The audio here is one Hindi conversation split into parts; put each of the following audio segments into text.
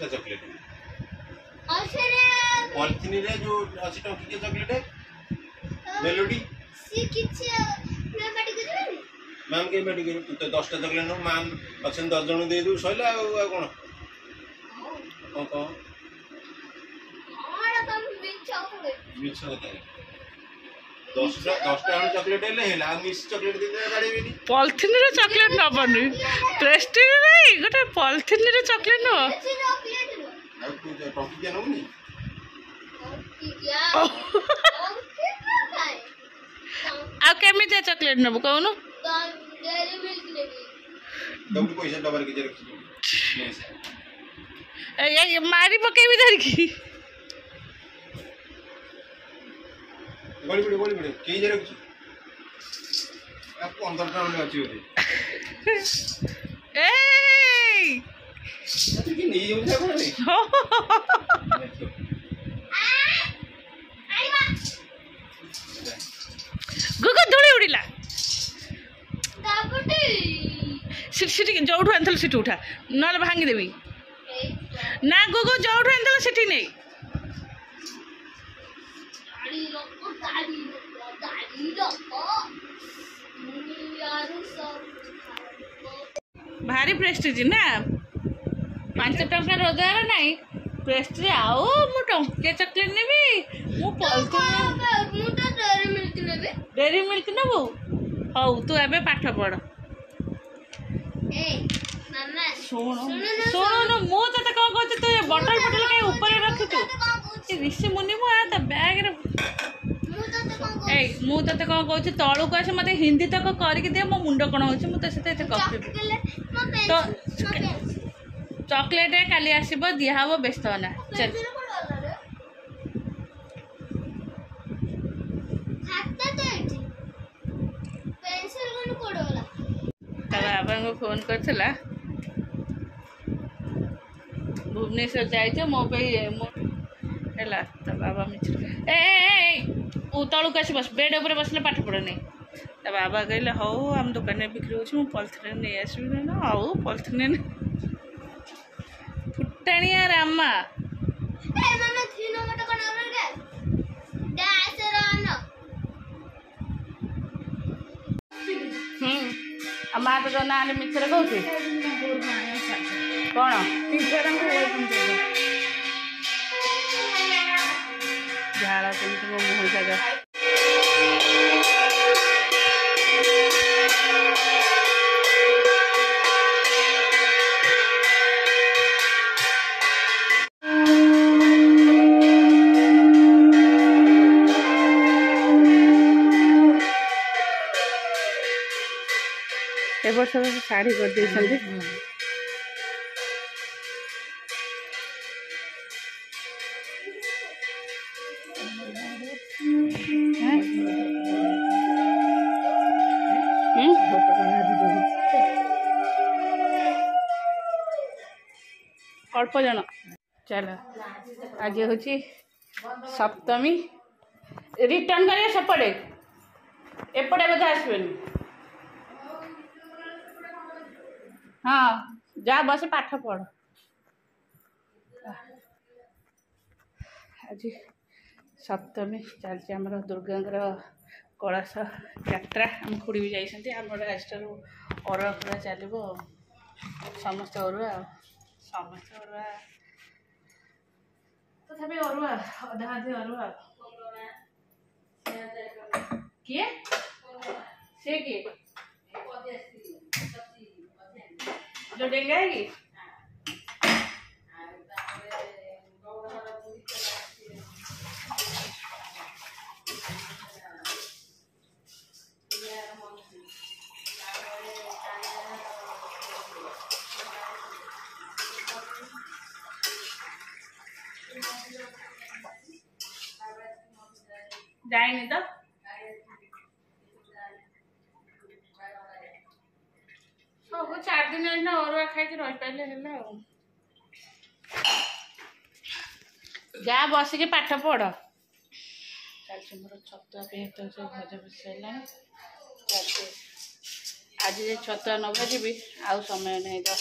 10टा चॉकलेट पॉलिथिन रे जो अछि टंकी के चॉकलेट मेलोडी सी किछ मैं पार्टी करबे मैम के पार्टी कर तू तो 10टा चॉकलेट नो मैम अछन 10 जण दे दू सइला आ कोन और तुम मिछ होते 10टा चॉकलेट हेला मिस चॉकलेट दे दे गाड़ी बेनी पॉलिथिन रे चॉकलेट न बनी प्रेस्टीज नहीं गोटे पॉलिथिन रे चॉकलेट न आ तू टंकी के नउनी आ केमिते चॉकलेट नबो कहूनो डेयरी मिल्क लेबी तुम पैसा डबर के रखी ये मारी पके भी धर की गोली बड़े के जे रखी आप 15 टा में अछि होते ए तू की नहीं जाऊ कोन नहीं गुगु धुली उड़िला काकुटी सिटी जोठू आनथल सिटी उठा नले भांगी देबी ना गुगु जोठू आनथल सिटी नहीं भारी प्रेस्टीज ना 5 टंका रोजगार नहीं प्रेस्टीज आओ मु टंके चॉकलेट नेबी मु पॉलिथिन मु तो डेयरी मिल्क लेबे डेयरी मिल्क नबो हौ तू एबे पाठ पढ़ ए मामा सुनो मु तते को कहत तू बॉटल के ऊपर रखि तू ए ऋषि मुनि मु आ त बैग रे मु तते को कहत तळु को आसे मते हिंदी तक करके दे मो मुंड कोन होछ मु त सेते कॉफी तो चॉकलेट काली आसीबो दिया हबो व्यस्त होना चल खाता तो एठी पेंसिल कोन कोडोला तब बाबा को फोन करथला भुवनेश्वर जाइछो मो पे हैला तब बाबा मिछ ए उतळु कसी बस बेड ऊपर बसले पाठ पढ़ नहीं तब बाबा कहले हौ हम दुकान में बिक्री होछ मु पॉलिथिन नहीं आसबी ना हौ पॉलिथिन फुटाणिया रामा ए मामा 3 नंबर कोन आवर के डैश रन माँ तो जो ना मिछरे कहू कौन झाड़ा केमती मो मुह जगह ए वर्ष साड़ी कर दे अल्प जन चल आज हूँ सप्तमी रिटर्न करिए सेपटे एपटे बोधे आसबेनी हाँ जा बस पाठ पढ़ आज सप्तमी चलती आमर दुर्गांकर कलश यात्रा आम खुड़ी भी जाइए आमर आज अरुआ पूरा चलो समस्त अरुआ समस्त अरुआ तथापि अरुआ अधा अधे अरुआ किए से किए जो डेंगा है कि जाएंगे तो सब 4 दिन अरुआ खाई रही पारे जा बस के पाठ पढ़ चलती मोर छतुआ पे तो भजा बसला आज छतुआ न भाजी आउ समय नहीं 10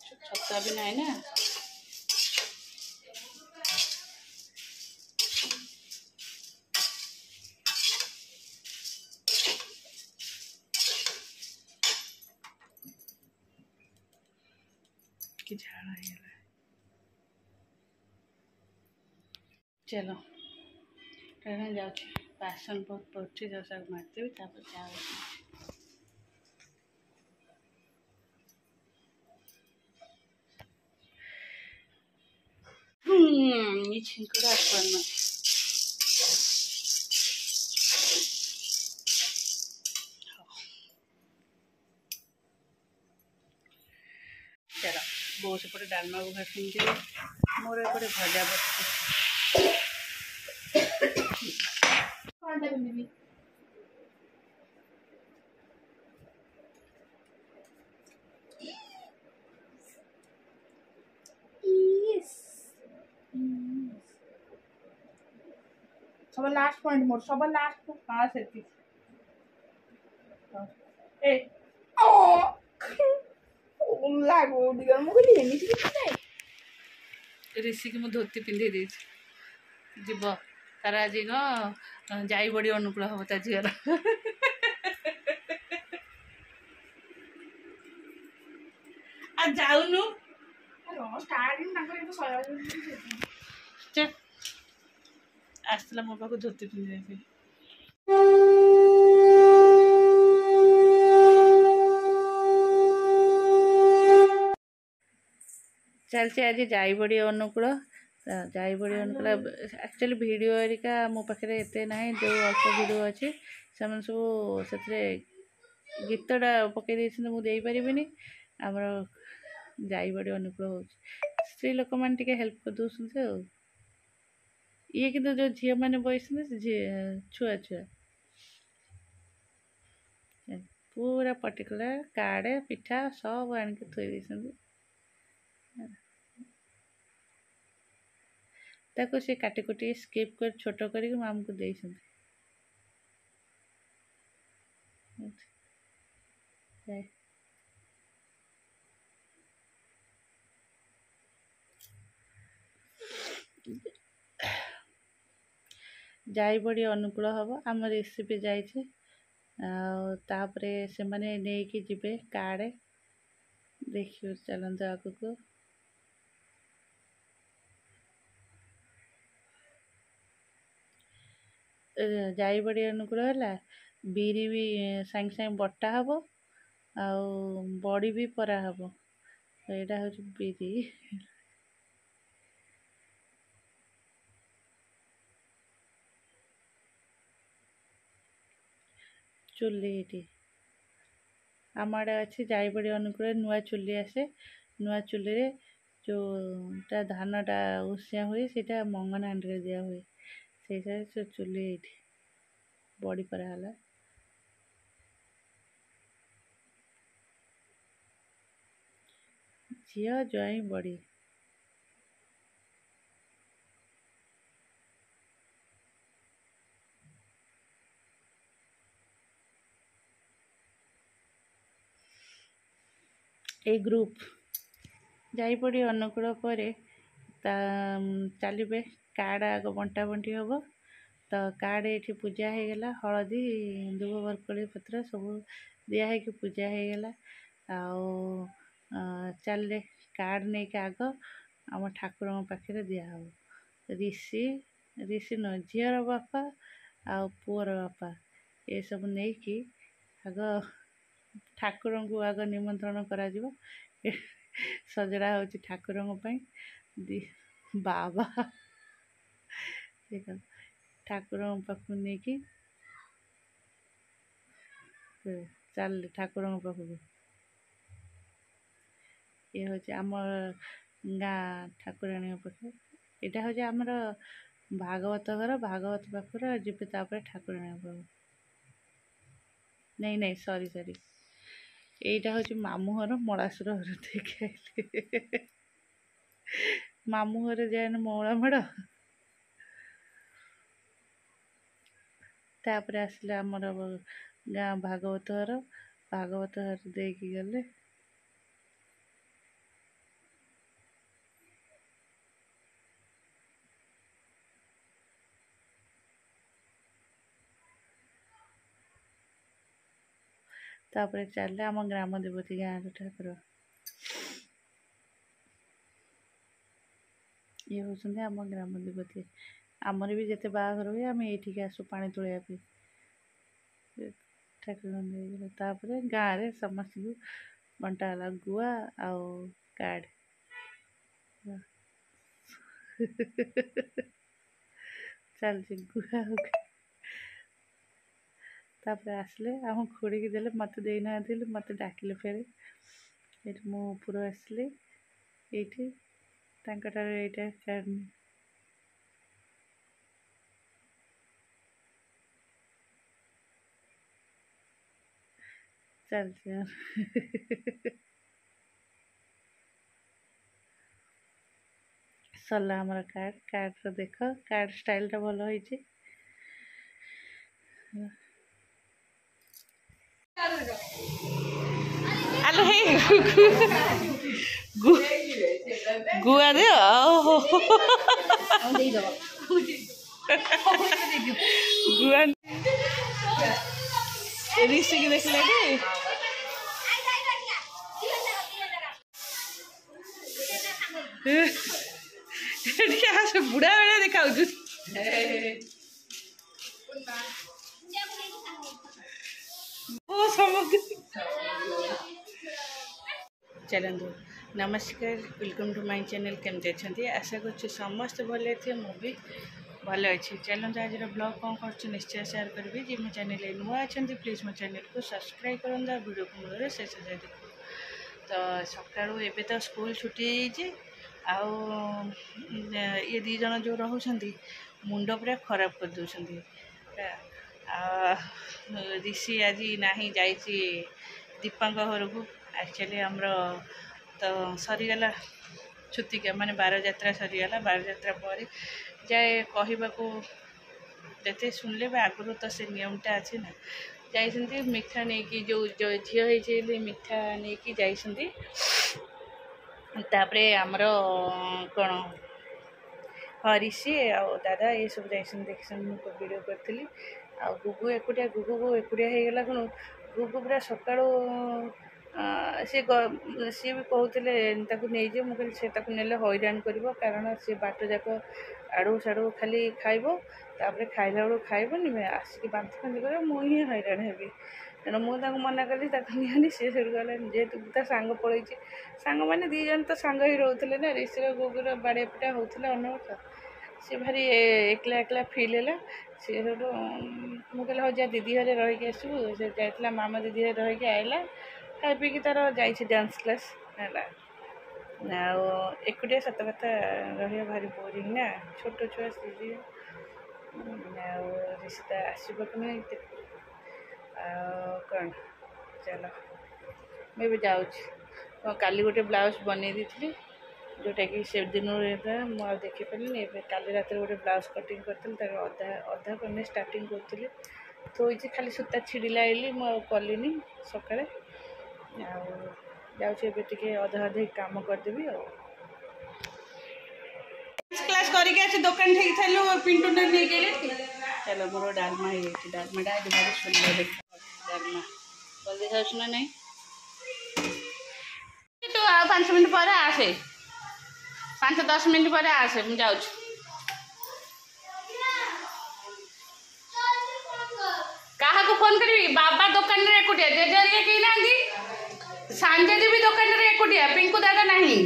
छतुआ रास्ता भी नहीं ना। कि झाड़ा है। चलो ट्रेन जाऊँ बासन बहुत पड़े दशा मारदेवी चा ये छिंकड़ा आसपाना चलो बो सेपटे डालमा को भाषी मोर एपटे भजा बस সবার লাস্ট পয়েন্ট মোর সবার লাস্ট हाँ से এ ও লাগো দিগর মুখ দিয়ে এমিতি কিছু নাই ऋषि की मुझे धोती पिंधे दी जीव तार आज जाई बड़ी अनुकूल हम ता झीर आ जाऊनु স্টার্টিং তাଙ୍କର ଏବେ ସରିଲା चल आसला मो पाक धोती पिंधे चलते आज जाई बड़ी अनुकूल एक्चुअली वीडियो एरिका मो पाखे एत ना जो अल्प वीडियो अच्छे से सब से गीतटा पकई मुझे पारिनी आमर जाई बड़ी अनुकूल हो स्त्री लोक मैंने हेल्प कर दौरान ये कि जो झील मैंने बस छुआ छुआ पूरा पर्टिकुलर कार्ड पिठा सब आनिक थोई ताको से काटी कुटी स्किप कर छोट कर मामू को दे जाई बड़ी अनुकूल हम आम रेसिपी जाइए तापरे से माने नेकी जिबे कार्ड देखिए चलते आग को जाई बड़ी अनुकूल है बीरी भी सांगे सांगे बटा हम बड़ी भी परा हम यहाँ हूँ बीरी चुली ये आम आड़े अच्छे जाई बड़ी अनुकूल नुआ चुली आसे नुआ चुली रे जो धानटा उसिया हुए से मंगन हांडी दिया हुए से चुली बड़ी पराला झील ज्वाई बड़ी ए ग्रुप जाई पड़ी अनुकूल पर चलिए कार्ड आग बंटा बंटी हम तो कार्ड ये पूजा हो गला हलदी दुब बरकोली पत्र सब दिहे कि पूजा हो गला चल कार्ड नहीं कि आग आम ठाकुर पाखे दिहब ऋषि ऋषि न झीर बापा आ पुअर बापा ये सब नहीं कि आग ठाकुर को आग निमंत्रण करा सजड़ा होची ठाकुर बाबा देख ठाकुर पाख नहीं कि चल ठाकुर पाखक ये हूँ आम गाँ ठाकुराणी पाखे यहाँ हूँ आमर भागवत घर भागवत पाखर जीपे ठाकुराणी पाख नहीं नहीं सॉरी सॉरी यहाँ हूँ मामू घर मलासुर घर देखे मामू घर जाए मौला मेड़ तापर आसले आमर गाँ भागवत घर देकी गले तापर चल आम ग्राम देवती गाँव ठाकुर ये होती आम ग्राम देवती आमर भी जिते बाहर हुए आम ये आसू पानी तोड़ापी ठाकुर तापर गाँव में समस्त को बंटाला गुआ आउ कार्ड चलती गुआ तापर आसले आम खोड़ी की देले मत देना मत डाकिले फेर ये मु ऊपर आसली ये कार्ड चलती सरला हमारा कार्ड कार्ड देख कार्ड स्टाइल टा भल होइछि आलो हे गुआ दे गुआ ऋषि की देख ले बुढ़ा बेड़ा देखा चलतु नमस्कार वेलकम टू माय चैनल केमती अच्छा आशा कर समस्त भले थे मुझे भल अच्छी चलते आज ब्लॉग कौन कर निश्चय शेयर करी जी मो चैनल नुआ अच्छा प्लीज मो चैनल को सब्सक्राइब करंदा वीडियो को मूल शेष जाए देखो तो सका एवं तो स्कूल छुट्टी आउ ये दी जन जो रोचे मुंड पूरा खराब कर दूसरी ऋषि आज ना जा दीपा घर को एक्चुअली आमर तो सरीगला छुतिका माने बार यात्रा सरीगला बार यात्रा पर जाए कहवाको जिते शुणिले आगुरी तो से नियमटा अच्छी ना जाइए मिठा नहीं जो झी होती मिठा नहीं जाइए तापरे आमर कौन हाँ ऋषि आ दादा ये सब जाइए देखी वीडियो करी आ गुगु एकुटिया गुगु को एकुटिया हो गला कौन गुगु पूरा सका सी भी कहते नहीं मुझे ने हैरान कर कारण सी बाट जाक आड़ू साड़ू खाली खाइब तापर खाइला बेलू खाइबनी आसिक बांति फांति कर मुझे हैरान हेबी तेणु मुझे मना कली निहानी सी गला जेहेतु ता सांग पड़े सांग मैंने दी जन तो सांग ही रोते ना ऋषि गुगुर बाड़े पिटा होता अनवर्थ सी भारी एकला एकला फिल है सी मुझे हाँ जा दीदी घरे रहीकि आसबू से जाइला मामा दीदी घरे रहीकि आइला खाई पी तार जाइए डांस क्लास है एकुटिया सत कथा रहा भारी बोरिंग ना छोट छुआ सी ऋषिता आसब कि नहीं कौन चलो मैं जाऊँ काली गोटे ब्लाउज बन दी जोटा कि से दिन मुझे देखी पारे काली रात गोटे ब्लाउज कटिंग करी अधा अधा करने स्टार्टिंग करी तो खाली सूता छिड़िला आइली मुझे सका जाऊँ अधा अधे काम करदेवी क्लास करके दुकान ठीक थलु पिंटू ने नहीं गए चलो मोर डालमा ये डालमाटा आज भारी सुंदर देख डालमा भल देखा ना नहीं तो 5 मिनट पर आसे 5-10 मिनट पर आसे मुझे जाऊँ क्या फोन करी बाबा दुकान रे एकुटिया जेजे कहीं ना सांजे भी दुकान रे एकुटिया पिंकू दादा नहीं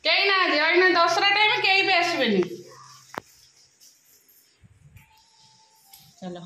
कहीं ना अना दसरा टाइम कहीं भी आसबेनी चलो।